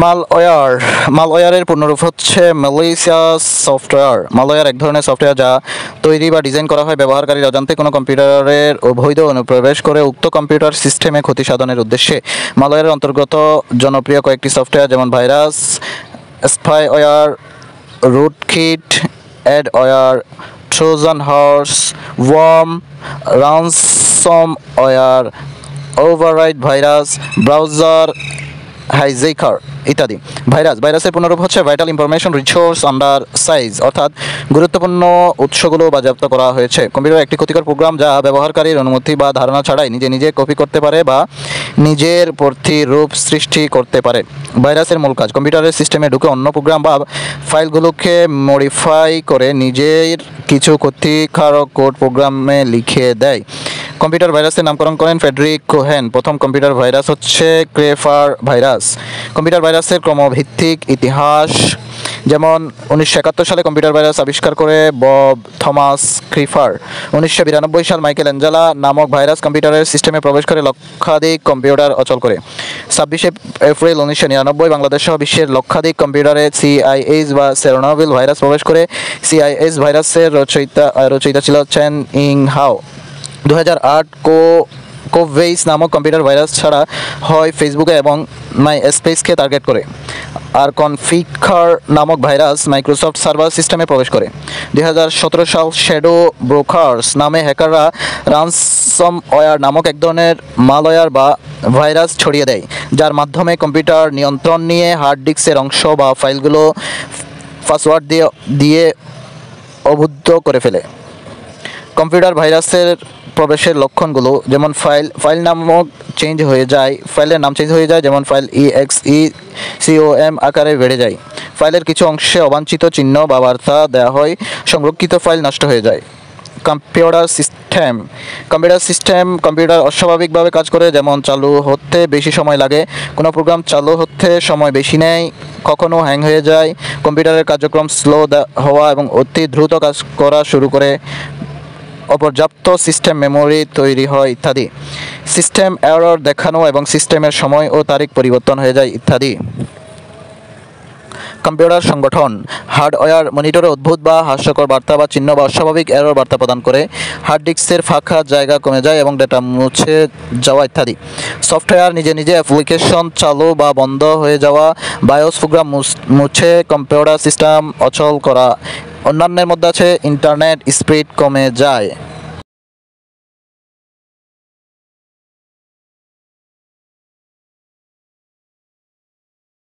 Malware মালওয়্যারের পূর্ণরূপ হচ্ছে malicious software. Malware এক ধরনের সফটওয়্যার যা তৈরি বা ডিজাইন করা হয় ব্যবহারকারীর অজান্তে কোনো কম্পিউটারের অবৈধ অনুপ্রবেশ করে উক্ত কম্পিউটার সিস্টেমে ক্ষতি সাধনের উদ্দেশ্যে। মালওয়্যারের অন্তর্গত জনপ্রিয় কয়েকটি সফটওয়্যার যেমন virus, spyware, rootkit, adware, Trojan horse, worm, ransomware, override virus, browser hijacker ইত্যাদি। ভাইরাসের পুনরূপ হচ্ছে vital information resource under size, অর্থাৎ গুরুত্বপূর্ণ উৎসগুলো বাজেয়াপ্ত করা হয়েছে। কম্পিউটার একটি ক্ষতিকর প্রোগ্রাম যা ব্যবহারকারীর অনুমতি বা ধারণা ছাড়াই নিজে কপি করতে পারে বা নিজের প্রতিরূপ সৃষ্টি করতে পারে। ভাইরাসের মূল কাজ কম্পিউটারের সিস্টেমে ঢুকে অন্য প্রোগ্রাম বা ফাইলগুলোকে মডিফাই করে নিজের কিছু ক্ষতিকারক কোড প্রোগ্রামে লিখে দেয়। কম্পিউটার ভাইরাসের নামকরণ করেন ফ্রেডরিক কোহেন। প্রথম কম্পিউটার ভাইরাস হচ্ছে ক্রেফার ভাইরাস। কম্পিউটার ভাইরাসের ক্রমভিত্তিক ইতিহাস যেমন 1971 সালে কম্পিউটার ভাইরাস আবিষ্কার করে বব থমাস ক্রিফার। 1992 সাল মাইকেল অ্যাঞ্জেলা নামক ভাইরাস কম্পিউটারের সিস্টেমে প্রবেশ করে লক্ষাধিক কম্পিউটার অচল করে। 26 এপ্রিল 1999 বাংলাদেশ সহ বিশ্বের লক্ষাধিক কম্পিউটারে সিআইএস বা চেরনোবিল ভাইরাস প্রবেশ করে। সিআইএস ভাইরাসের রচয়িতা ছিল চেন ইং হাও। 2008 কোভেইস নামক কম্পিউটার ভাইরাস ছাড়া হয় ফেসবুকে এবং মাইস্পেসকে টার্গেট করে। আর কনফিগার নামক ভাইরাস মাইক্রোসফট সার্ভার সিস্টেমে প্রবেশ করে। 2017 সাল শ্যাডো ব্রোকার্স নামে হ্যাকাররা রানসমওয়্যার নামক এক ধরনের মালওয়্যার বা ভাইরাস ছড়িয়ে দেয়, যার মাধ্যমে কম্পিউটার নিয়ন্ত্রণ নিয়ে হার্ড ডিস্কের অংশ বা ফাইলগুলো পাসওয়ার্ড দিয়ে অবরুদ্ধ করে ফেলে। কম্পিউটার ভাইরাসের প্রবেশের লক্ষণগুলো যেমন ফাইলের নাম চেঞ্জ হয়ে যায়, যেমন ফাইল EXE আকারে বেড়ে যায়। ফাইলের কিছু অংশে অবাঞ্ছিত চিহ্ন বা বার্তা দেওয়া হয়। সংরক্ষিত ফাইল নষ্ট হয়ে যায়। কম্পিউটার সিস্টেম কম্পিউটার অস্বাভাবিকভাবে কাজ করে, যেমন চালু হতে বেশি সময় লাগে, কোনো প্রোগ্রাম চালু হতে সময় বেশি নেয়, কখনো হ্যাং হয়ে যায়, কম্পিউটারের কার্যক্রম স্লো হওয়া এবং অতি দ্রুত কাজ করা শুরু করে, অপর্যাপ্ত সিস্টেম মেমোরি তৈরি হয় ইত্যাদি। সিস্টেম এরর দেখানো এবং সিস্টেমের সময় ও তারিখ পরিবর্তন হয়ে যায় ইত্যাদি। কম্পিউটার সংগঠন হার্ডওয়্যার মনিটরে অদ্ভুত বা হাস্যকর বার্তা বা চিহ্ন বা অস্বাভাবিক এরর বার্তা প্রদান করে। হার্ড ডিস্কের ফাঁকা জায়গা কমে যায় এবং ডেটা মুছে যাওয়া ইত্যাদি। সফটওয়্যার নিজে অ্যাপ্লিকেশন চালু বা বন্ধ হয়ে যাওয়া, বায়োস প্রোগ্রাম মুছে কম্পিউটার সিস্টেম অচল করা। অন্যান্যের মধ্যে আছে ইন্টারনেট স্পিড কমে যায়।